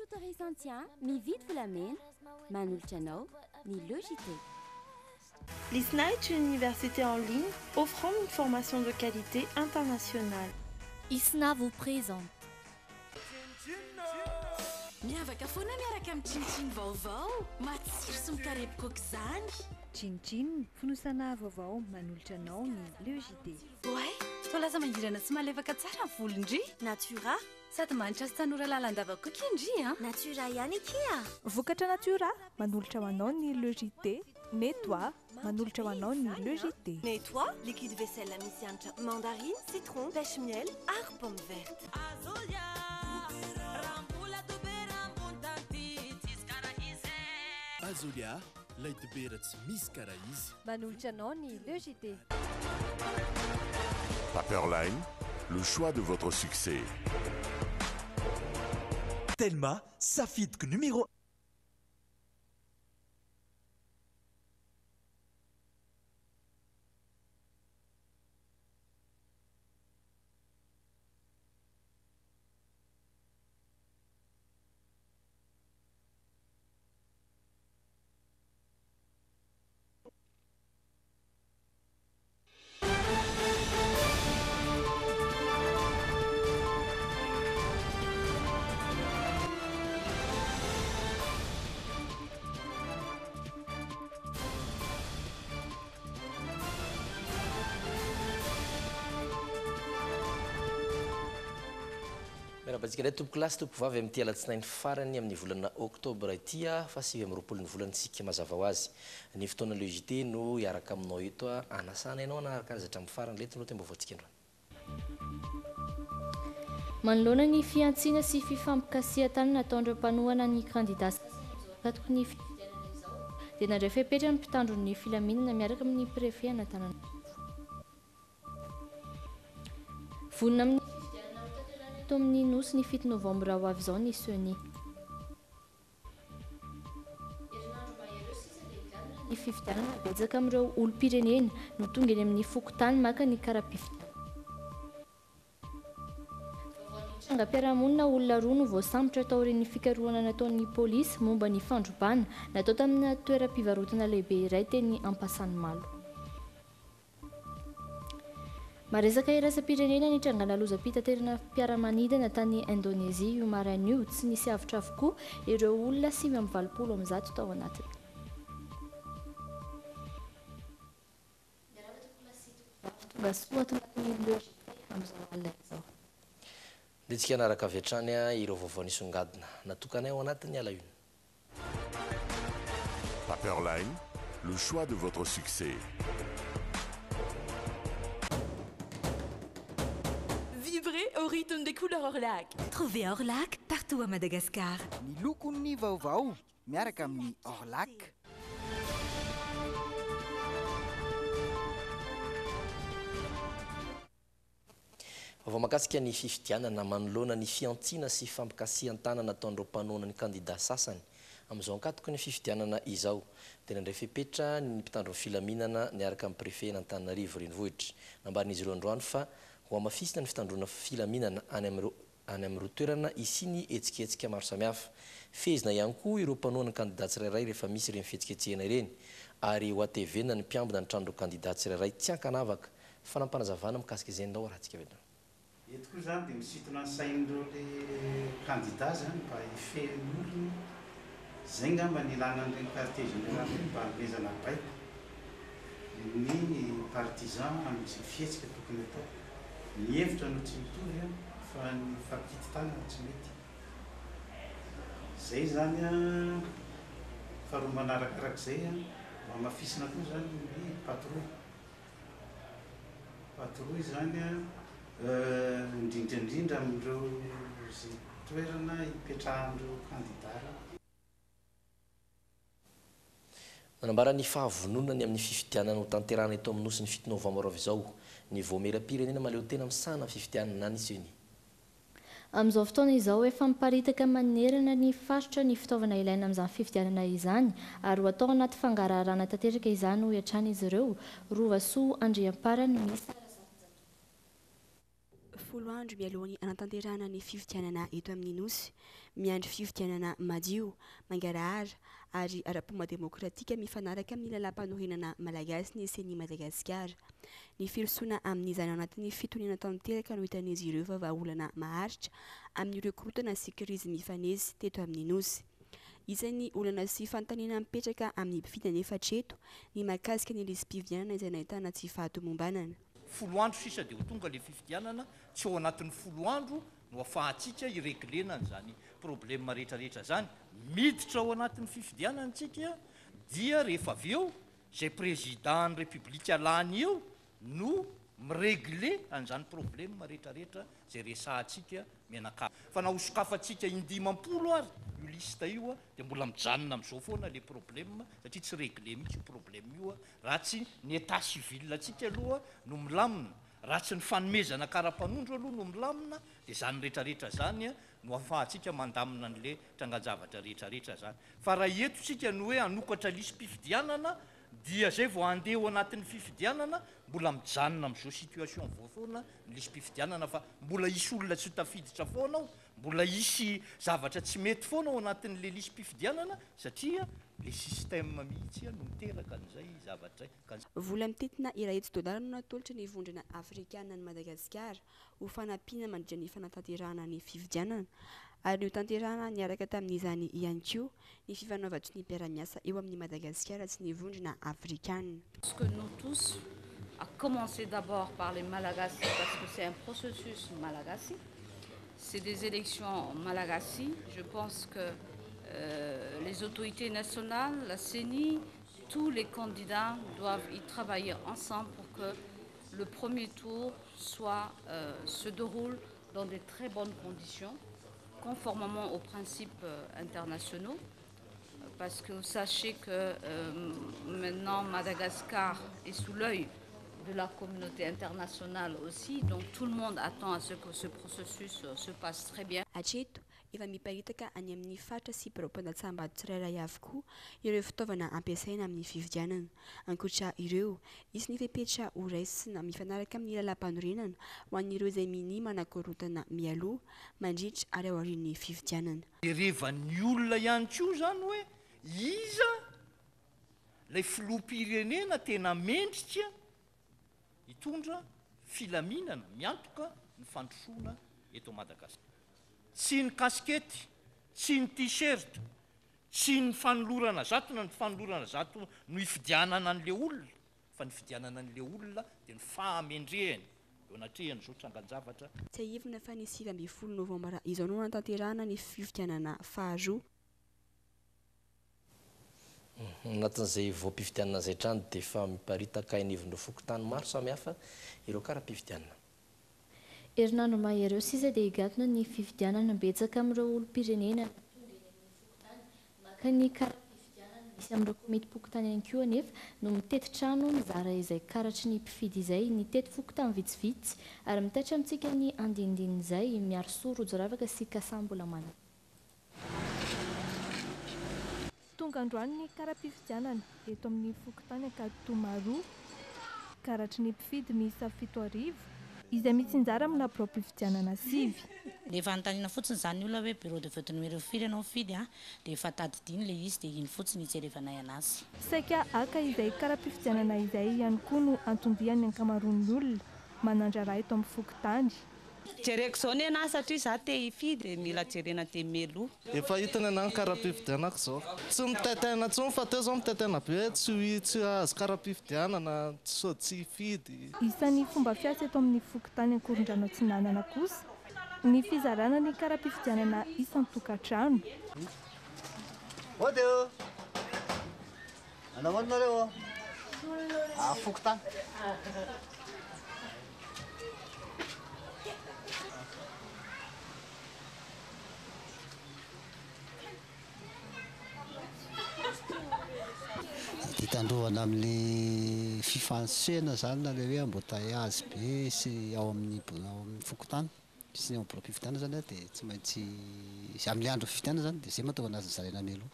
autorisant mividy volamena manolotra anao ny Logité. L'ISNA est une université en ligne offrant une formation de qualité internationale. ISNA vous présente. Miavaka foana miaraka amin'ny Chin-Chin vaovao matsiro sy mikarepoka aok'izany. Chin-Chin fonosana vaovao manolotra anao ny Logité. Oay, toa lasa mangirana sy malefaka tsara ny volondry. Natura Sady manitra sy tanora lalandavako kindry a. Natura ihany ikia. Vokatra Natura manolotra ho anao ny Logité. Nettoie manolotra ho anao ny Logité. Nettoie, liquide vaisselle à misy hanitra mandarine, citron, pêche miel, ary pomme verte. Azolia, leite-beira tsy misy karaha izy. Manolotra anao ny Logité. Paperline, le choix de votre succès. Telma, safidiko numéro 1. Miarabantsika indray tompoko lasy tompoko vavy amin'ny alatsinainy farany amin'ny volana oktobra ity fa 7 ny volantsika mazava ho azy. Ny fotoana Logité no hiaraka aminao eto anasana ianao anaraka azy hatramin'ny farany letinao tembo voantsika androany. Manoloana ny fiantsiana sy fifampikasihan-tany nataon'ireo mpanohana ny kandidata katoko ny fifidianana izao dia nandray fepetra ny mpitandron'ny filaminana miaraka amin'ny préfet Antananarivo. Vonona amin'ny fifidianana tao amin'ny nosy ny 7 novambra ho avy izao ny Sony. Ny fifidianana betsaka amin'ireo olom-pirenena no tonga eny amin'ny fokotany maka ny kara-pifidianana. Trangam-piarahamonina olona roa no voasambotra tao aorian'ny fikarohana nataon'ny polisy momba ny fandrombana natao tamina toeram-pivarotana lehibe iray teny Ampasanimalo. Maresaka iraisam-pirenena ny trangana lozam-pitaterana mpiara-manidina tany Indonezia io maraina io tsy nisy avitra avokoa ireo olona 520 tao anatiny. Tonga soa ato anatin'ny Logité amin'izao alina izao. Dia tsika anaraka avy hatrany ireo vaovao nisongadina natokanay ao anatin'ny alahona. Paperline, le choix de votre succès. Vibrez au rythme des couleurs Orlac. Trouvez Orlac partout à Madagascar. Ny lokon'ny vaovao miaraka amin'ny Orlac. Vao makasika ny fifidianana manoloana ny fiantsiana sy fampikasihan-tana nataon'ireo mpanohana ny kandida sasany amin'izao ankatoko ny fifidianana izao dia nandray fepetra ny mpitandron'ny filaminana niaraka amin'ny préfet Antananarivo renivohitra nambarin'izy ireo androany fa ho amafisina ny fitandrona filaminana any amin'ireo toerana isiny etsiketsika maro samihafa. Fezina ihany koa ireo mpanohana ny kandida tsirairay rehefa misy ireny fihetsiketsehana ireny ary ho atevena ny mpiambina ny tranon'ireo kandida tsirairay tsy ankanavaka fanampanazavana mikasika izay ndao rahantsika vedra. Eto koa zany dia misintona ny sain'ireo le kandida zany mba hiferyn'olona zay ngamba ny ilana an'ireny parti général mba hamezana baiko ny partisan amin'izay fihetsika tokony atao. Ny hevitra no tsy mitovy fa ny fampititana tsy mety. Zay zany faharoa manarakarak'izay mba mafisina koa zany ny patrouille. Patrouille zany indrindraindrindra amin'ireo zay toerana hipetrahan'ireo kandidata. Manambara ny fahavononany amin'ny fifidianana ho tanterahana eto amin'ny nosy ny 7 novambra avy izao ny voamera-pirenena maleo tena misana fifidianana ny Sony. Amin'izao fotoana izao efa miparitaka manerana ny faritra ny fitaovana ilaina amin'izany fifidianana izany ary ho atao anaty fangaraharaana tanteraka izany ho hiatrana izy ireo Rovasoa Andriampara no misy folo andro mialohan'ny anatanterahana ny fifidianana eto amin'ny nosy miandry fifidianana madio mangarahara ary ara-pomba demokratika mifanaraka amin'ny lalam-panorenana malagasy ny seny Madagasikara. Ny firosoana amin'izany anatin'ny fitoniana tanteraka no hitan'izy ireo vavaolana maharitra amin'ny rekrotana sy krizy mifanesy teto amin'ny nosy. Isan'ny olana sy fanontaniana mipetraka amin'ny mpifidina efatreto ny mahakasika ny lisam-pifidianana izay nahitana tsy fahatomombanana. Folo andro sisa dia ho tonga le fifidianana tsy ao anatin'ny folo andro no ahafahantsika ireglena an'izany problema rehetrarehetra zany. Miditra ao anatin'ny fifidianana antsika dia rehefa avy eo zay président république lany eo no miregle an'izany problema rehetrarehetra zay resahantsika mianakavy. Fa na hosokafantsika indimampolo ary io lista io dia mbola mijanona amin'izao foana le problema satria tsy regle mihitsy io problema io raha tsy ny état civil atsika aloha no milamina, raha tsy ny fanomezana karapanondro aloha no milamina dia zany rehetrarehetra zany no ahafahantsika mandamina an'le trangan-javatra rehetrarehetra zany. Fa raha eto tsika no hoe hanokatra lisam-pifidianana dia zay vao andeha ao anatin'ny fifidianana mbola mijanona amin'izao situation vao foana ny lisam-pifidianana fa mbola isy olona tsy tafiditra foana ao, mbola isy zavatra tsy mety foana ao anatin'le lisam-pifidianana satria le système mihitsy no miteraka an'izay zavatra. Vola mitetina iraetsy dolara no natolotra ny vondrona afrikana ny Madagasikara ho fanampiana mandritra ny fanatanterahana ny fifidianana ary ny tanterahana niaraka tamin'izany ihany koa ny fifanaovatry ny mpiara-miasa eo amin'ny Madagasikara sy ny vondrona afrikana. Ce que nous tous, à commencer d'abord par les Malagasy parce que c'est un processus malagasy, c'est des élections malagasy. Je pense que les autorités nationales, la CENI, tous les candidats doivent y travailler ensemble pour que le premier tour se déroule dans de très bonnes conditions, conformément aux principes internationaux. Parce que sachez que maintenant Madagascar est sous l'œil de la communauté internationale aussi, donc tout le monde attend à ce que ce processus se passe très bien. Efa miparitaka any amin'ny fatra sy mpiroampanatsambady tsirairay avokoa ireo fitaovana ampiasaina amin'ny fifidianana. Ankoatra ireo, isy ny fepetra ho raisina mifanaraka amin'ny lalam-panorenana ho an'ireo izay mini manakorotana mialoha mandritra ary ao aorian'ny fifidianana. Rehevan'ny olona ihany koa zany hoe iza lay filoham-pirenena tena mendrika hitondra filaminana miantoka ny fandrosoana eto Madagasikara. Tsy ny kaskety, tsy ny t-shirt, tsy ny fanolorana zato na ny fanolorana zato no hifidianana an'le olona, fa ny fidianana an'le olona dia ny fahamendrehany eo anatrehany zao trangan-javatra. Tsy ahivina fa ny 20 novambra izao no natanterahana ny fifidianana faharoa. Anatin'izay voam-pifidianana izay trano dia efa miparitaka anivon'ireo fokontany maro samihafa ireo karaha-pifidianana. Herinandro mahereo sisa dia higatona ny fifidianana betsaka amin'ireo olom-pirenena maka ny karaha-pifidianana misy amin'ireo komety pokotany ihany koa anefa no mitety trano mizara izay karatry ny mpifidy izay ny tety fokotany vitsivitsy ary mitaitra amintsika ny andindiny izay miaro soa rojo ravaka sy kasambola mana. Tonga androany ny karaha-pifidianana eto amin'ny fokotany Akatomaroa karatry ny mpifidy miisa 7 arivo izay mitsinjara amina pro-pifidianana sivy. Rehefa anontaniana fotsiny zany olona hoe bureau de vote numéro firy ianao fidy dia efa tadidiny le izy dia iny fotsiny hijerevanay anazy. Saika aka izay karaha-pifidianana izay ihany koa no antondian'ny ankamaroan'ny olona manandrara eto amin'ny fokotany. Jereko zao ny ana satria za te hifidy mila jerena dia melo. Efa hitany ana karaha-pifidianako zao. Tsy mitaitaina tsony fa teo zao mitaitaina be tsy azo karaha-pifidianana tsy hifidy. Isan'ny fomba fiasa eto amin'ny fokotany Ankorondrano Atsinanana kosa ny fizarana ny karaha-pifidianana isan-tokantrano. Odeo. Anahoana nareo? Fokotany. Hitandroana amin'ny fifanseana zany na le hoe embouteillage be sy ao amin'ny fokotany sy ao amin'ny fifidianana zany dia tsy maintsy amin'ny andro fifidianana zany dia zay mahatonga anazy zarena melo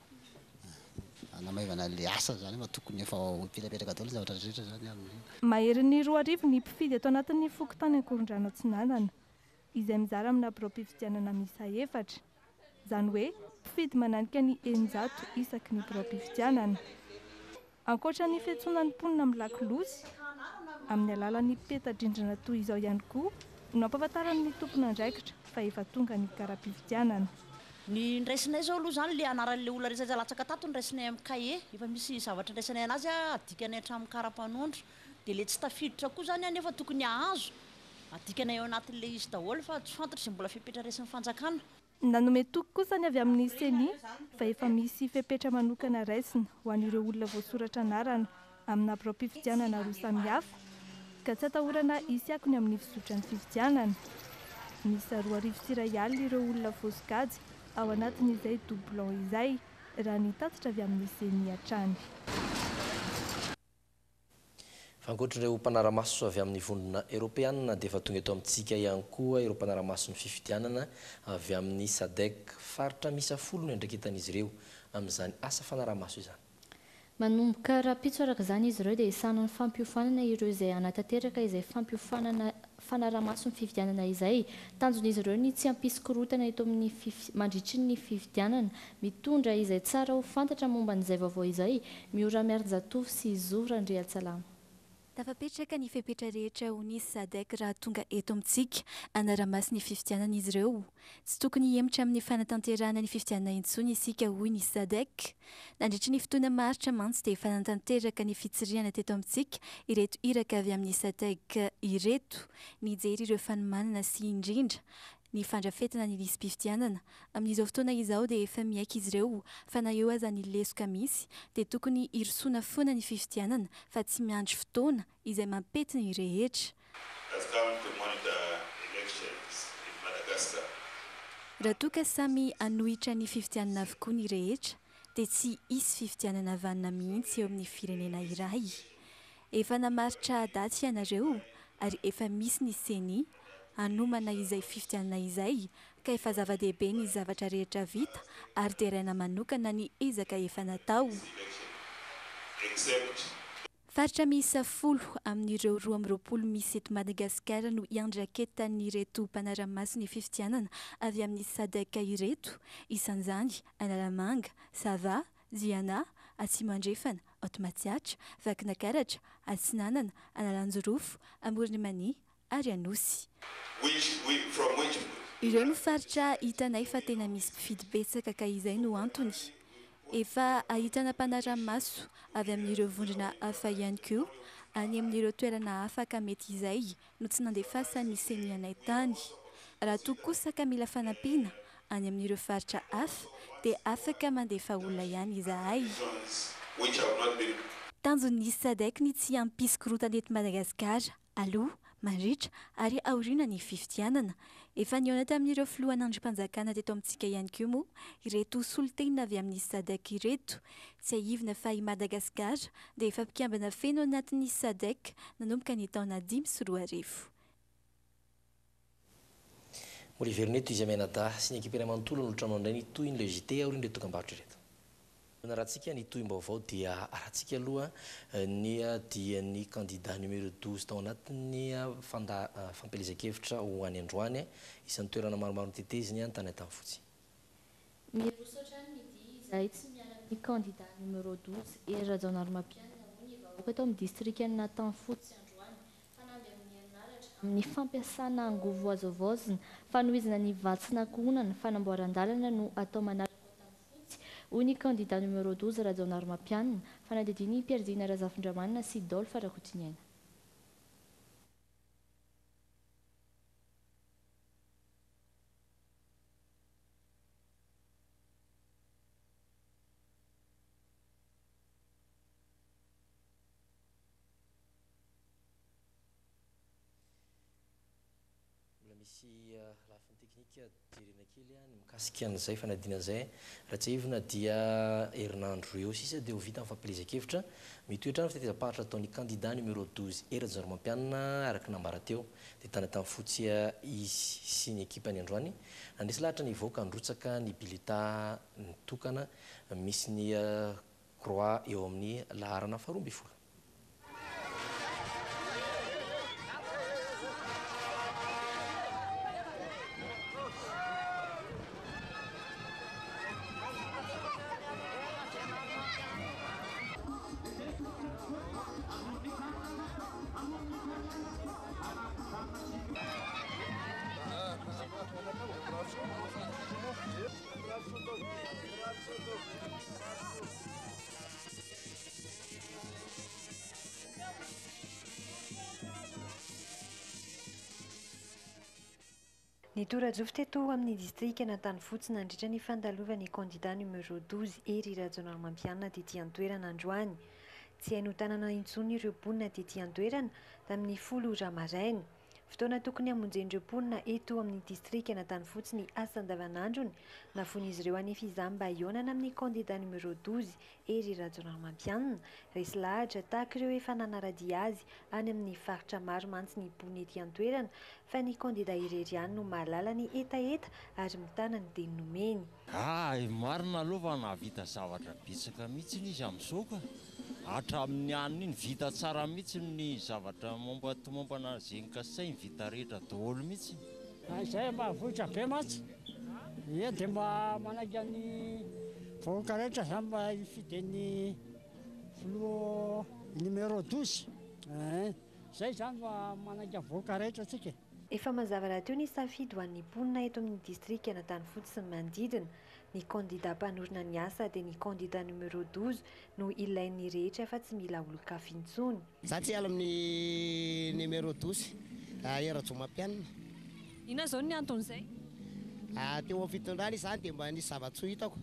anamaivana le asa zany ma tokony efa mipetrapetraka daholo zavatra rehetra zany. Mahery ny 2 arivo ny mpifidy eto anatin'ny fokotany Ankorondrano Atsinanana. izay mizara amina biraom-pifidianana misa 4, izany hoe mpifidy mananika ny 900 isaky ny biraom-pifidianana. Ankoatra ny fiantsoana ny mponina amin'ny lakilosy, amin'ny alalan'ny peta-drindrina toy izao ihany koa no ampahafantaran'ny tompona andraikitra fa efa tonga ny kara-pifidianana. Ny ndraisinay zao aloha zany le anaran'le olona rehetra latsaka tato ndraisinay amin'ny cahier, efa misy zavatra ndraisinay anazy adikanay hatramin'ny kara-mpanondro, dia le tsy tafiditra koa zany anefa tokony ahazo adikanay eo anatin'le izy daholo fa tsy fantatra izay mbola fepetra resin'ny fanjakana. Nanome toky kosa ny avy amin'ny CENI fa efa misy fepetra manokana raisina ho an'ireo olona voasoratra anarana amina biraom-pifidianana roa samihafa ka tsy atahorana hisy akony amin'ny fisotran'ny fifidianana. Misy 2,4 alina ireo olona voasokajy ao anatin'izay doublon izay raha ny tatitra avy amin'ny CENI hatrany. Fankoatran'ireo mpanaramaso avy amin'ny vondrona Europeana dia efa tonga eto amintsika ihany koa ireo mpanaramaso ny fifidianana avy amin'ny SADC faritra misy 10 no andraikitan'izy ireo amin'izany asa fanaramaso izany. Manomboka rapitso araka izany izy ireo dia isan'ny fampiofanana ireo izay anatanteraka izay fampiofanana fanaramaso ny fifidianana izay. Tanjon'izy ireo ny tsy hampisy-korotana eto amin'ny mandritry ny fifidianana, mitondra izay tsara ho fantatra momba n'izay vaovao izay, Miora Miarjatov sy Zora Andreatsalama. Tafapetraka ny fepetra rehetra ho ny SADC raha tonga eto amintsika anaramasy ny fifidianana izy ireo. Tsy tokony hiemotra amin'ny fanatanterahana ny fifidianana intsony isika hoy ny SADC. Nandritry ny fotoana maharitra mantsy dia fanatanteraka ny fitsirihana teto amintsika ireto iraka avy amin'ny SADC ireto, nijery ireo fanomanana sy indrindra ny fandrafetana ny lisam-pifidianana. Amin'izao fotoana izao dia efa miaika izy ireo fa na eo aza ny lesoka misy dia tokony hirosoana foana ny fifidianana fa tsy miandry fotoana izay mampety ny rehetra. Raha toka samy anohitra ny fifidianana avokoa ny rehetra dia tsy hisy fifidianana vanina mihitsy eo amin'ny firenena iray. Efa namaritra daty ianareo ary efa misy ny CENI hanomana izay fifidianana izay ka efa zava-dehibe ny zavatra rehetra vita ary deraina manokana ny ezaka efa natao. Faritra miisa 10 amin'ireo 12 misy eto Madagasikara no iandraketan'ireto mpanaramaso ny fifidianana avy amin'ny SADC ireto, isan'izany Analamanga, Sava, Ziana, Atsimandrefana, Otmatsiatra, Vakinakaratra, Atsinanana, Analanjorofo, Amoronimani ary Anosy. Ireo no faritra hitanay fa tena misy mpifidy betsaka ka izay no antony. Efa ahitana mpanaramaso avy amin'ireo vondrona hafa ihany koa any amin'ireo toerana afaka mety izay no tsy nandefasan'ny CENI anay tany. Raha toa kosa ka mila fanampiana any amin'ireo faritra hafa dia afaka mandefa olona ihany izahay. Tanjon'ny SADC ny tsy hampisy-korotana eto Madagasikara, aloha, mandritra ary aoriana ny fifidianana. Efa niona tamin'ireo filohan'andrim-panjakana teto amintsika ihany koa moa ireto solitenina avy amin'ny SADC ireto. Tsy ahivina fa i Madagasikara dia efa mpikambana feno anatin'ny SADC nanomboka ny taona 2014. Moliverneto izy amenada sy ny ekipera manontolo no trano andray ny toy ny JT aorian'ireo dokam-barotra ireto. Rahantsika ny toim-baovao dia rahantsika aloha dia ny candidat numéro 12 tao anatin'ny fampelezan-kevitra ho any Androany isan'ny toerana maromaro niteteziny any tany an-tany fotsy. Mirosotra ny dia izahay tsy miala ny candidat numéro 12 Erajaonarmapianina ho ny vahoaka tao amin'ny distrikanina tany fotsy Androany fanamby amin'ny herinaratra amin'ny fampiasana angovoazovozina fanohizana ny vatsinankohonana fanamboaran-dalana no atao manaraka hoy ny candidat numéro 12 Erajaonarmapianina fanadidiny Pierre Razafindramanina sy Dolphe Rakotiniaina. Misy lafiny teknika jerena kely ny mikasika an'izay fanadinan'izay raha tsy ahivina dia herinandro eo sisa dia ho vita amin'ny fampelezan-kevitra mitoetra ny fitateram-paritra ataon'ny candidat numéro 12 Erajaonarmapianina araka nambara teo dia tany an-tany fotsy izy sy ny ekipany Androany nandresy lahatra ny voaka androtsaka ny bileta nitokana misy ny croix eo amin'ny laharana 12. Nitorajovo teto amin'ny distrika n'Antanivotsy nandritra ny fandalovany candidat numéro 12 Hery Rajaonarimampianina tetỳ an-toerana androany. Tsy haino tanana intsony ireo mponina tetỳ an-toerana tamin'ny 10 Ramaraina. Fotoana tokony hamonjen'ireo mponina eto amin'ny distrika n'Antanivotsy ny asa andavanandrony nafon'izy ireo hanefa izany mba hionana amin'ny candidat numéro 12 Hery Rajaonarimampianina resy lahatra tahaka ireo efa nanaradia azy any amin'ny faritra maro mantsy ny mponina etỳ an-toerana fa ny candidat irery ihany no mahalala ny etaeta ary mitana ny teny nomeny. Marina aloha fa nahavita zavatra betsaka mihitsy izy amin'izao ka hatramin'ny aniny iny vita tsara mihitsy ny zavatra mombana zenika sainy vita rehetra daholo mihitsy. Izay mba vohitra be mantsy. Ie dia mba manaiky ny vahoaka rehetra izany mba hifideny filoha numéro 12. Izay izany mba manaiky vahoaka rehetra tsika. Efa mazava rahateo ny safidy ho an'ny mponina eto amin'ny distrika n'Antanivotsy sy ny manodidina. Ny candidat mpanorina ny asa dia ny candidat numéro 12 no ilain'ny rehetra fa tsy mila olon-kafy intsony. Za tsy ala amin'ny numéro 12 Hery Rajaonarimampianina. Ina zao ny anton'izay? Teo amin'ny fitondrana izany dia mba nisy zava-tsoa hitako.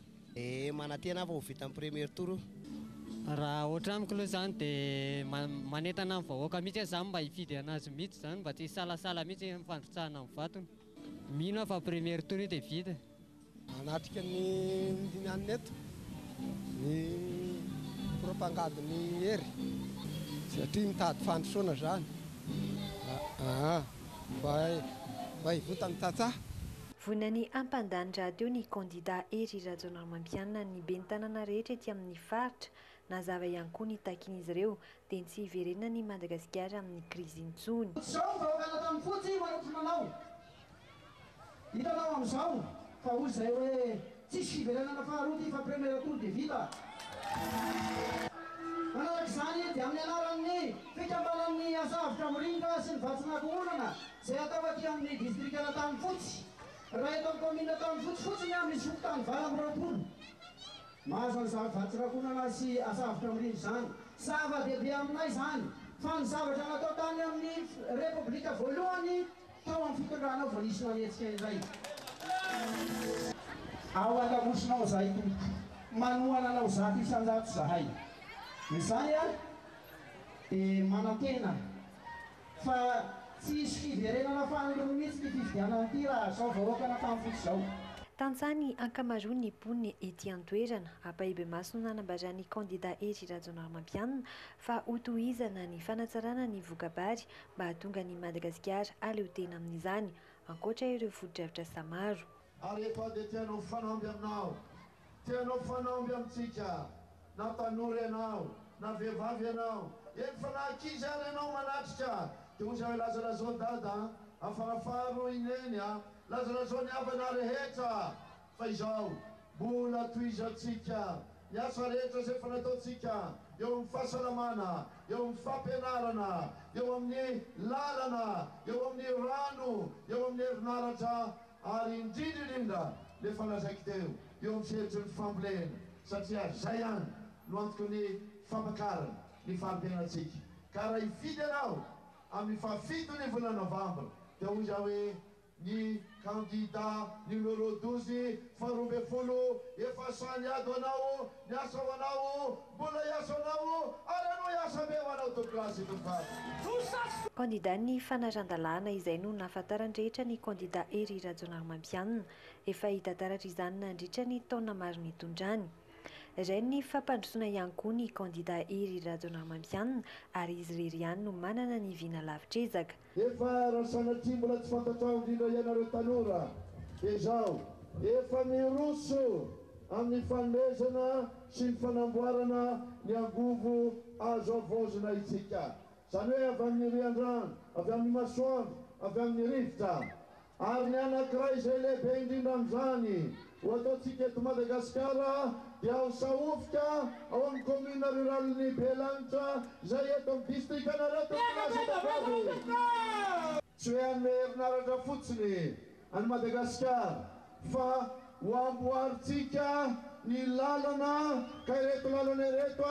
Manantena fa ho vita amin'ny premier tour. Raha ohatra amiko aloha izany dia manentana amin'ny vahoaka mihitsy izany mba hifidy anazy mihitsy izany mba tsy hisalasala mihitsy mifandrotsahana amin'ny vatony. Mino fa premier tour dia vita. Manatrika ny anina eto ny propagandany Hery satria mitady fandrosoana izany mba hivota ny tantsaha. Vonina ny ampandanitra teo ny candidat Hery Rajaonarimampianina ny ben'ny tanàna rehetra ety amin'ny faritra nazava ihany koa ny takin'izy ireo dia tsy hiverenana ny Madagasikara amin'ny krizy intsony. Izao vahoaka n'Antanivotsy manotronanao hitanao amin'izao fa hoy izay hoe tsisy fiverenana faharoa ty fa premier tour dia vita. Manaraka izany dia amin'ny anaran'ny fikambanan'ny asavitra moringa sy ny vatsin'ankohonana izay atao aty amin'ny distrika n'Antanivotsy. Raha eto amin'ny commune n'Antanivotsy fotsiny amin'ny sokotany valo amby roapolo. Mahazo ny vatsin'ankohonana sy asavitra moringa izany. Zava-dehibe aminay izany fa ny zavatra natao tany amin'ny repoblika voalohany tao amin'ny fitondrana vao nisy nanetsika izay. Ao andamosinao zahay tompo, manohana anao zato isan-jato zahay. Izany dia manantena fa tsisy fiverenana fanolona mihitsy ny fifidianana ity raha zao vahoaka n'Antanivotsy zao. Tantsaha ankamaroany ny mponina etỳ an-toerana ampahibe maso no nanambazan'ny candidat Hery Rajaonarimampianina fa hotohizana ny fanatsarana ny vokabary mba hahatonga ny Madagasikara aleo tena amin'izany ankoatra ireo foto-dravitra samaro. Ary efa dia tianao fanamby aminao, tianao fanamby amintsika, na tanora ianao, na vehivavy ianao, efa na ankizy ary ianao manatrika, dia hoy hoe lazalazao dada, afarafaro ineny lazalazao ny havana rehetra, fa izao mbola toizantsika, ny asa rehetra izay efa nataontsika, eo amin'ny fahasalamana, eo amin'ny fampianarana, eo amin'ny lalana, eo amin'ny rano, eo amin'ny herinaratra, ary indrindrindrindra le falazaiky teo eo amin'ny seritry ny fambolena satria zay ihany no antoko ny fampakarana ny fampianatsika. Ka raha hifidy ianao amin'ny fafito ny volana novambra dia hoy za hoe ny candidat numéro 12 faharoambefolo efa sany ady anao ny asa ho anao mbola hiasa anao ary anao hiasa be ho anao toklasy tovavy. Candidat ny fanarandalàna izay no nahafantarany rehetra ny candidat Hery Rajaonarimampianina efa hita taratra izany nandritra ny taona maro nitondrany. Izay ny fampandrosoana ihany koa ny candidat Hery Rajaonarimampianina ary izy irery ihany no manana ny vina lavitrezaka. Efa raha sanatria mbola tsy fantatrao indrindra ianareo tanora dia izao efa miroso amin'ny fanomezana sy ny fanamboarana ny angovo azo avozona itsika. Izany hoe avy amin'ny riandrano, avy amin'ny masoandro, avy amin'ny rivotra. Ary ny anankiray izay lehibe indrindra amin'izany ho ataontsika eto Madagasikara dia ao Saofika ao amin'ny commune rural'ny Belanitra izay eto amin'ny distrika Analata tsy hoe amin'ny herinaratra fotsiny any Madagasikara fa ho amboaritsika ny lalana ka ireto lalana ireto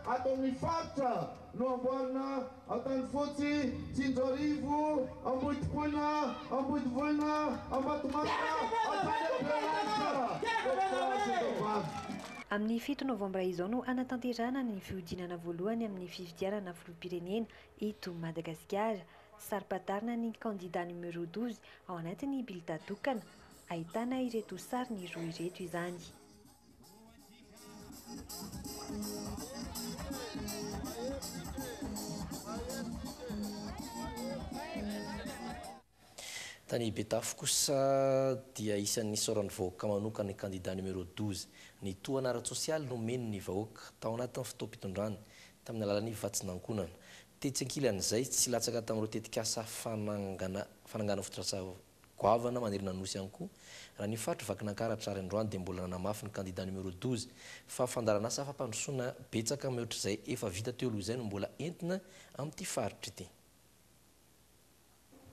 atao amin'ny faritra no amboarina Antanifotsy, Tsinjoarivo, Ambohitipoina, Ambohitivoina, Ambatomanga, Amin'ny 7 novambra izao no anatanterana ny fiodinana voalohany amin'ny fifidianana filoham-pirenena eto Madagasikara. Sari-patarina ny candidat numéro 12 ao anatin'ny bilda tokana. Ahitana ireto sary ny roa ireto izany. Tany Betafo kosa dia isan'ny saoran'ny vahoaka manokana ny candidat numéro 12 ny toana ara-tsosialy no meno ny vahoaka tao anatin'ny fotoam-pitondrany tamin'ny alalan'ny vatsinankonana. Tetsy ankilan'izay tsy latsaka tamin'ireo tetikasa fanangana fototrasa goavana manerina nosy ihany koa raha ny faritra Vakinankaratra ary Androany dia mbola nanamafy ny candidat numéro 12 fa fandaranasa fampandrosoana betsaka mihoatra izay efa vita teo aloha izay no mbola entina amin'ity faritra ity.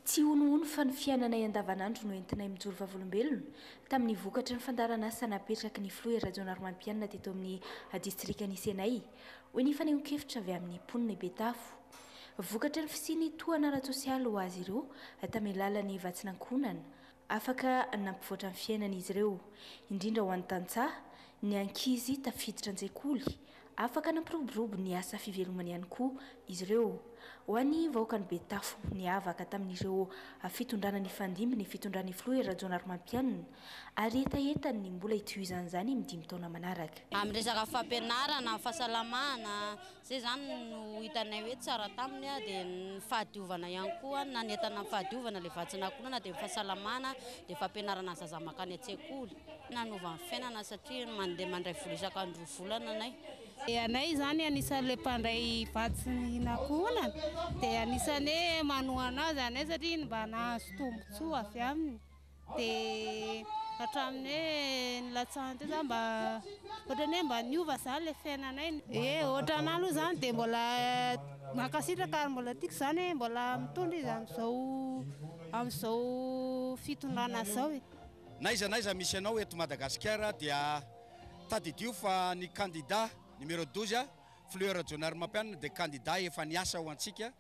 Tsy honohono fa ny fiainanay andavanandro no entinay mijoro vavolombelona tamin'ny vokatra ny fandaranasa napetraky ny filoha Rajonaromampianina teto amin'ny distrika Nisenay hoy ny fanehoan-kevitra avy amin'ny mponina Betafo. Vokatra ny fisiany toana ara-tsosialy ho azy ireo tamin'ny lalan'ny vatsinankonana afaka nampivoatra ny fiainan'izy ireo indrindra ho an'ny tantsaha ny ankizy tafiditra an-tsekoly afaka nampiroborobo ny asa fivelomany ihany koa izy ireo. Ho an'ny vahoaka ny Betafo niavaka tamin'ireo fitondrana ny fandimby ny fitondrany filoha Rajonaromampianina ary etaetany ny mbola itoizan'izany amin'ny 5 taona manaraka. Amin'ny resaka fampianarana, fahasalamana, izay zany no hitanay hoe tsara taminy dia ny fahadiovana ihany koa nanentana ny fahadiovana ilay vatsinankonana dia fahasalamana dia fampianarana zaza makany an-tsekoly. Nanova ny fiainana satria mandeha mandray vola isak'andro volana anay. Anay zany anisan'ilay mpandray vatsinankonana dia anisan'ny manohana azy anay satria mba nahazo tombontsoa avy aminy dia hatramin'ny ny latsahany teo zany mba ohatrany hoe mba niova zany ilay fiainanay. Ohatrana aloha zany dia mbola mankasitraka ary mbola tiako zany hoe mbola mitondra izy amin'izao fitondrana zao. Naiza misy anao eto Madagasikara dia tadidio fa ny candidat numéro 12 filoha Rajonaromampianina dia candidat efa niasa ho antsika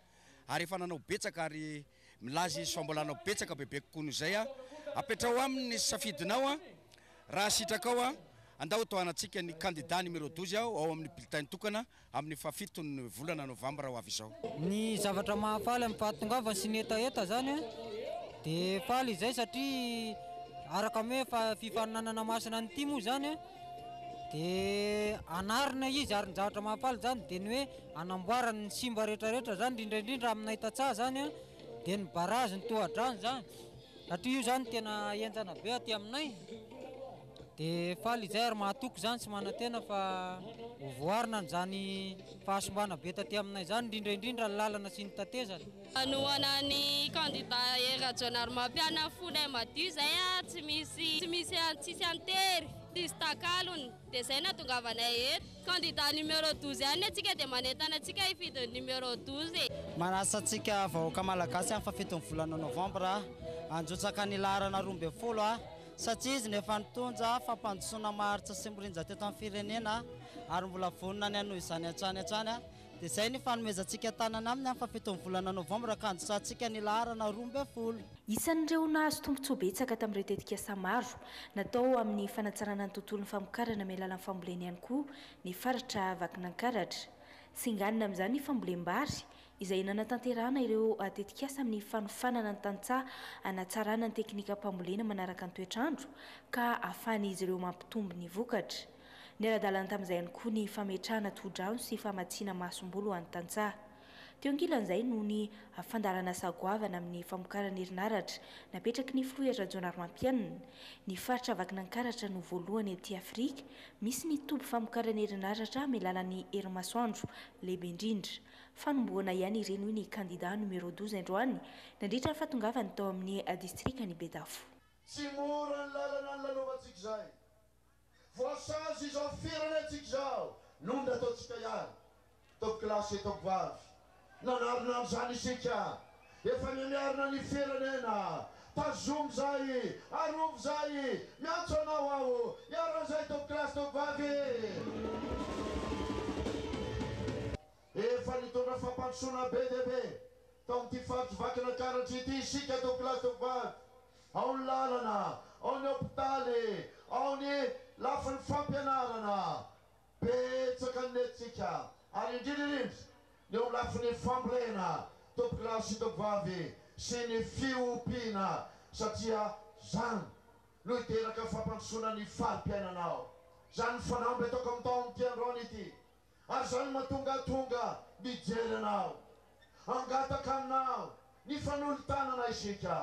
ary efa nanao betsaka ary milaza izy fa mbola nanao betsaka bebe kokoa noho izay apetrao aminy safidinao raha sitrakao andao tao anantsika ny candidat numéro 12 ao amin'ny bulletin tokana amin'ny fafitony volana novambra ho avy izao. Ny zavatra mahafaly amin'ny fahatongavana sy ny etaeta zany dia faly izay satria araka hoe fifaninanana masina ny timo zany dia anarina izy ary ny zavatra mahafaly zany dia ny hoe anamboarany ny simba rehetrarehetra zany indrindra aminay tantsaha zany dia ny barazy ny tohadrany zany satria io zany tena enjana be aty aminay dia faly izay ary mahatoko zany sy manantena fa hovoarina n'izany fahasombana be taty aminay zany indrindra ny lalana sy ny tatezana. Anohana ny candidat Rajonaromampianina fonay madio zay tsy misy antsisy antery tsisy takalony dia zay nahatongavanay eto. Candidat numéro 12 ihany atsika dia manentana atsika hifidiny numéro 12. Manasa atsika vahoaka malagasy amin'ny fafitony volana novambra anjotsaka ny laharana 12 satria izy nefa nitonja fampandrosoana maharitra sy mirinja teto amin'ny firenena ary mbola vonona ny anohy izany hatrany dia izay ny fanomezantsika tanana aminy amin'ny fafitony volana novambra ka anjosantsika ny laharana 12. Isan'ireo nahazo tombontsoa betsaka tamin'ireo tetikasa maro natao amin'ny fanatsarana ny tontolon'ny famokarana amin'ny alalan'ny fambolena ihany koa ny faritra Vakinankaratra. Singanina amin'izany ny fambolem-bary izay nanatanterahana ireo tetikasa amin'ny fanofanana ny tantsaha anatsarana ny teknika mpambolena manaraka ny toetrandro ka ahafahan'izy ireo mampitombo ny vokatra. Ny ara-dalàna tamin'izay ihany koa ny fametrahana todrano sy famatsiana mahasom-bolo ho an'ny tantsaha. Teo ankilan'izay no ny fandarana sagoavana amin'ny famokarana herinaratra napetraky ny filoha Rajonaromampianina. Ny faritra Vakinankaratra no voalohany aty Afrika misy ny toby famokarana herinaratra amin'ny lalan'ny hery-masoandro lehibe indrindra. Fanombohana ihany ireny hoy ny candidat numéro 12 androany nandritra ny fahatongavany tao amin'ny distrika ny Betafo. Tsy mora ny lalana ny lalovantsika izay. Voasazy izao firenentsika izao nonda ataontsika ihany top klasy top vavy. Nanarina amin'izany isika efa miarina ny firenena tazomo zay arovo zay miantso anao aho iaran'izay toko kilasy toko vavy efa nitondra fampandrosoana be dia be tao amin'ity fahavakina karatry ity isika toko kilasy toko vavy ao ny lalana ao ny hôpitaly ao ny lafin'ny fampianarana betsaka nentsika ary indrindrindrindra ny eo lafin'ny fambolena toko kilasy toko vavy sy ny fiompiana satria zany no hiteraka fampandrosoana ny falim-piainanao zany fanamby ataoko amin'ny taon'ity androany ity ary zany mahatongatonga mijery anao angataka aminao ny fanolotanana isika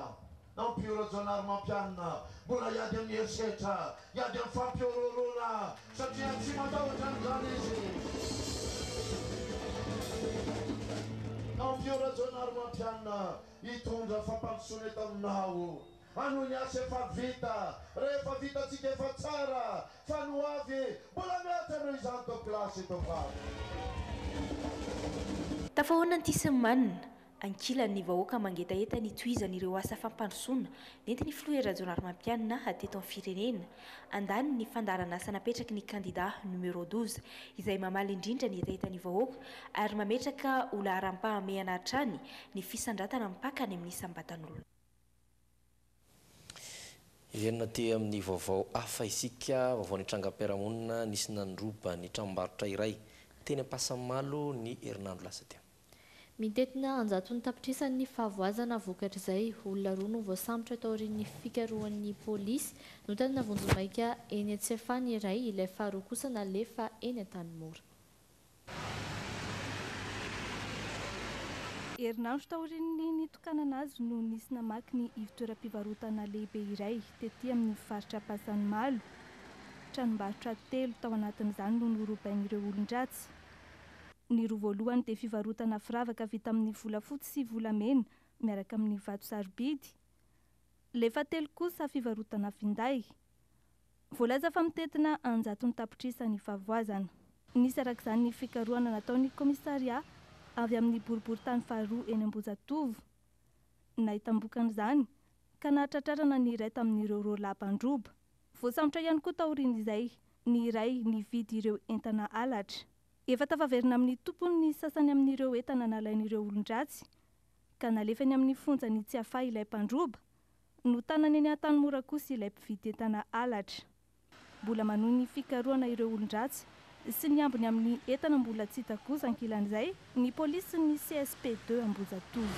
nampiora janary mampianina mbola iady amin'ny herisetra iady amin'ny fampiororona satria tsy matahotra an'izany izy nampiora janary mampianina hitondra fampandrosoana eto aminao ano ny asa efa vita rehefa vitatsika efa tsara fa no avy mbola miatra noho izany tao kilasy eto vavy tafahoana ny tisymanina ankilany vahoaka mangetaeta ny toizan'ireo asa fampandrosoana nentiny filohera jonary mampianina hateto amin'ny firenena andany ny fandarana asa napetraky ny kandida numéro 12 izay mamaly indrindra ny etaetany vahoaka ary mametraka olaharam-pahamehana hatrany ny fisandratana mipakany amin'ny isambatan'olona izenona te amin'ny vaovao hafa isika vaovao ny trangam-piarahamonina nisy nandroba ny tranombarotra iray teny ampasamalo ny herinandro lasa teo mitetina anjatony tapitrisan'ny fahavoazana vokatra izay olona roa no voasambotra tao aorian'ny fikaroan'ny polisy no tanana vonjomaika eny Antsefany iray ilay faharoa kosa nalefa eny Antanimora. Herinandro taorian'ny nitokanana azy no nisy namaky ny ivitoeram-pivarotana lehibe iray tetỳ amin'ny faritra Ampasanimalo. Tranombarotra 3 tao anatin'izany no norobain'ireo olon-dratsy. Ny roa voalohany dia fivarotana firavaka vita amin'ny volafotsy sy volamena miaraka amin'ny vato sarobidy. Ilay fahatelo kosa fivarotana finday. Voalaza fa mitetina anjatony tapitrisan'ny fahavoazana. Nisy arak'izany ny fikarohana nataon'ny komisaria avy amin'ny boriboritany faharoa eny Ambozatovo. Nahitam-bokan'izany ka nahatratrarana ny iray tamin'ireo roa lampandroba. Voasambotra ihany koa taorian'izay ny iray nividy ireo entana halatra. Efa tafaverina amin'ny tompony ny sasany amin'ireo entana nalain'ireo olon-dratsy ka nalefany amin'ny fonjany tsy afahy ilay mpandroba no tanany eny Antanimora kosa ilay mpividy entana halatra. Mbola manohy ny fikarohana ireo olon-dratsy sy ny ambiny amin'ny entana mbola tsy hita kosa ankilan'izay ny polisy ny CSP2 Ambozatovo.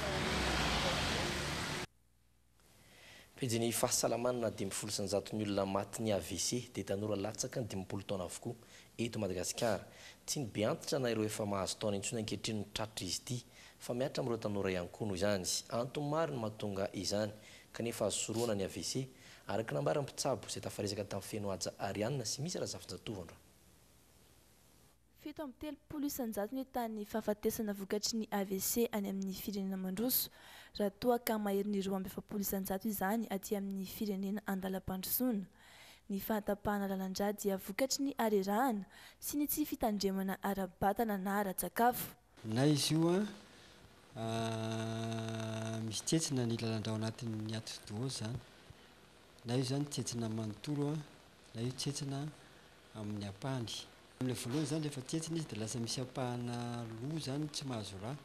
Pejiny fahasalamana 20% ny olona maty ny AVC dia tanora latsaka ny 20 taona avokoa eto Madagasikara. Tsy ny be antitra na ireo efa mahazo taona intsony ankehitriny tratra izy ity fa miatra amin'ireo tanora ihany koa noho izany. Antony maro no mahatonga izany kanefa azo soroana ny AVC araka nambaran'ny mpitsabo izay tafaresaka tamin'ny Fenoaja Arianina sy misy raha zafinjatovo. 7 isanjato ny tany fahafatesana vokatry ny AVC any amin'ny firenena mandroso raha toa ka mahery ny 2 isanjato izany aty amin'ny firenena andalam-pandrosoana. Ny fahatapahana lalandra dia vokatry ny arerahana sy ny tsy fitandremana ara-batana na ara-tsakafo. Na izy io misy tsetsina ny lalandra ao anatin'ny atidoha zany. Na io zany tsetsina manontolo na io tsetsina amin'ny ampahany. Amin'ilay voalohany zany rehefa tsetsina izy dia lasa misy ampahana loha zany tsy mahazo raha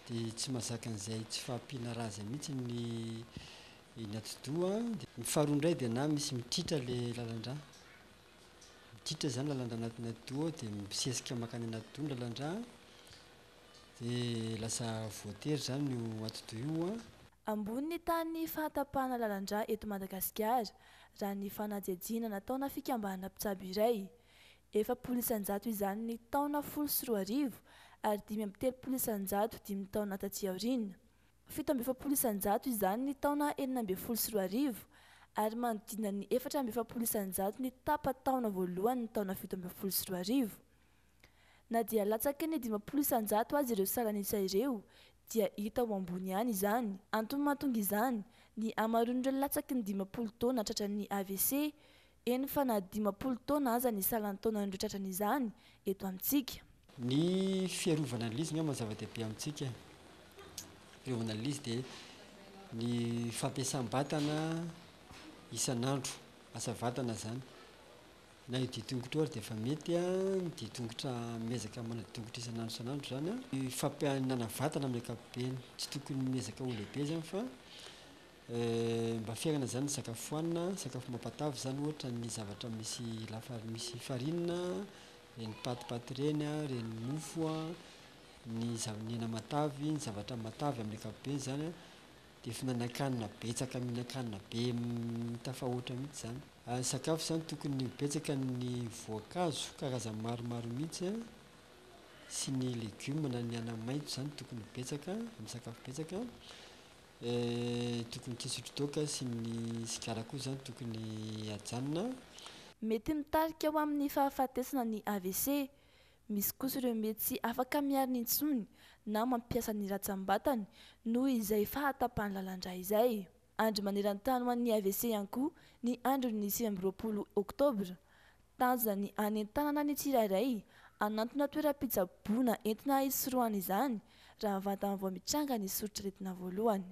dia tsy mahazaka an'izay tsy fahampiana raza mihitsy ny atidoha. Ny faharoa indray dia na misy mitritra ilay lalandra. Mitritra zany lalandra anatin'ny atidoha dia misesika makany anaty doha ny lalandra dia lasa voatery zany io atidoha io. Ambony ny tany fahatapahana lalandra eto Madagasikara raha ny fanajejiana nataona fikambanana mpitsabo iray. 7 isanjato izany ny taona 14 ary 5 isanjato 5 taona taty aoriana. 7 isanjato izany ny taona 14 ary manodidina ny 4 isanjato ny tapa taona voalohany ny taona 14. Na dia latsaky ny 50 isanjato azy ireo salanisa ireo dia hita ho ambony ihany izany. Antony mahatonga izany ny amaroan'ireo latsaky ny 50 taona tratran'ny AVC eny fa na 50 taona aza ny salan'ny taona ireo tratran'izany eto amintsika. Ny fiarovana an'ilay izy mazava-dehibe amintsika. Fiarovana an'ilay izy dia ny fampiasam-batana isan'andro asa vatana zany na io ditongotra ary dia efa mety a ny ditongotra miezaka manaditongotra isan'andro zany a ny fampianana vatana amin'ny ankapobeny tsy tokony miezaka ho lehibe zany fa mba fiainana zany ny sakafo hoanina sakafo mampatavy zany ohatra ny zavatra misy misy farinina reny patipaty reny a reny mofo a ny hena matavy ny zavatra matavy amin'ny ankapobeny zany a dia fihinan-kanina betsaka mihinan-kanina be tafahoatra mihitsy zany. Ny sakafo zany tokony betsaka ny voankazo karazany maromaro mihitsy a sy ny legioma na ny anamaitso zany tokony betsaka amin'ny sakafo betsaka. Tokony tsisy toaka sy ny sigara koa zany tokony ajanona. Mety mitarika ho amin'ny fahafatesana ny AVC. Misy kosa ireo mety tsy afaka miarina intsony na mampiasa ny ratsambatany noho izay fahatapahany lalandra izay. Andro maneran-tany ho an'ny AVC ihany koa ny andron'ny 20 oktobra. Tanjona ny anentanana ny tsirairay anatona toeram-pitsaboana entina hisorohana izany raha vantany vao mitranga ny soritreretina voalohany.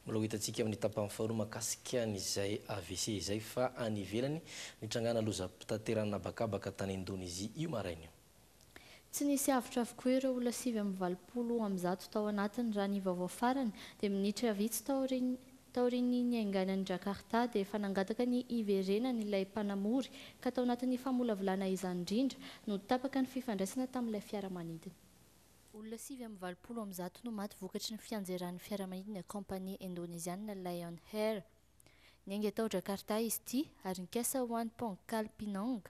Mbola hitantsika amin'ny tapany faharoa makasika an'izay AVC izay fa any ivelany nitrangana lozam-pitaterana bakabaka tany Indonezia io maraina. Tsy nisy avitra avokoa ireo olona 720 tao anatiny raha ny vaovao farany dia minitra vitsy taoriny ny ainganan'i Jakarta dia efa nangataka ny iverenany ilay mpanamory ka tao anatin'ny famolavolana izany indrindra no tapaka ny fifandraisana tamin'ilay fiaramanidina. Olona 720 no maty vokatry ny fianjeran'ny fiaramanidina kompania indoneziana Lion Air. Ny ainga tao Jakarta izy ity ary nikasa ho an'ny Pongkal Pinang.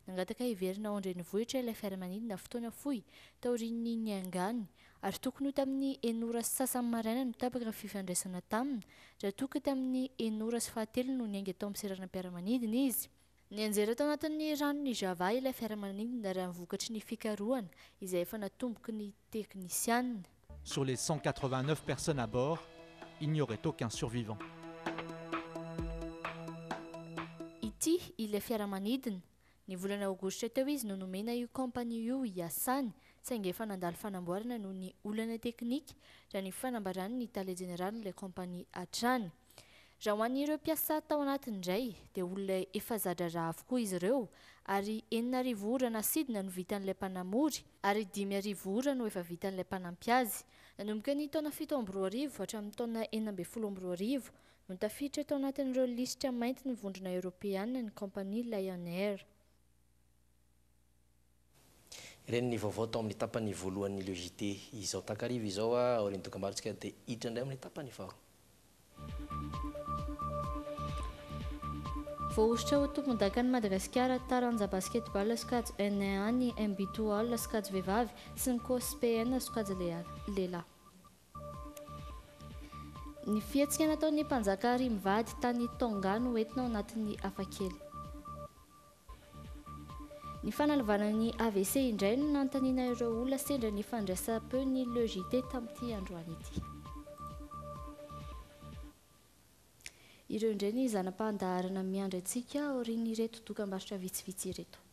Nangataka hiverina ao an-drenivohitra ilay fiaramanidina fotoana fohy taoriny ny aingany ary tokony ho tamin'ny 9 sasany maraina no tapaka ny fifandraisana taminy raha toka tamin'ny 9:09 no ny ainga tao amin'ny serana fiaramanidina izy. Ny anjera tao anatin'ny ranony Java ilay fiaramanidina raha nivokatry ny fikarohana izay efa natomboky ny teknisianina. Sur les 189 personnes à bord, il n'y aurait aucun survivant. Ity ilay fiaramanidina ny volana aogositra teo izy no nomena io kompania io hiasany saingy efa nandalo fanamboarana noho ny olana teknika raha ny fanambarany ny tale general ilay kompania hatrany. Raha ho an'ireo mpiasa tao anatin'indray dia olona efa zadraraha avokoa izy ireo ary 9,000 ora nasidina no vitan'ilay mpanamory ary 5,000 ora no efa vitan'ilay mpanampiazy. Nanomboka ny taona 7 hatramin'ny taona 12 no tafiditra tao anatin'ireo lisitra mainty ny vondrona Europeana ny kompania Lion Air. Ireny ny vaovao tao amin'ny tapany voalohan'ny logité izao takariva izao a ao reny dokam-barotsika dia hiditra indray amin'ny tapany faharoa. Voaositra ho tompon-dakan'i Madagasikara taranja basketball skaj N1 ny MB2 skaj vehivavy sy ny COSPN skaj lehilahy. Ny fiatsika nataon'ny mpanjaka Rimvady tany Tonga no entina ao anatin'ny hafakely. Ny fanalevana ny AVC indray no nanontaniana ireo olona sendra ny fandraisam-peo ny logité tamin'ity androany ity. Ireo indray ny zanam-pandaharana miandry antsika aorian'ireto dokam-barotra vitsivitsy ireto.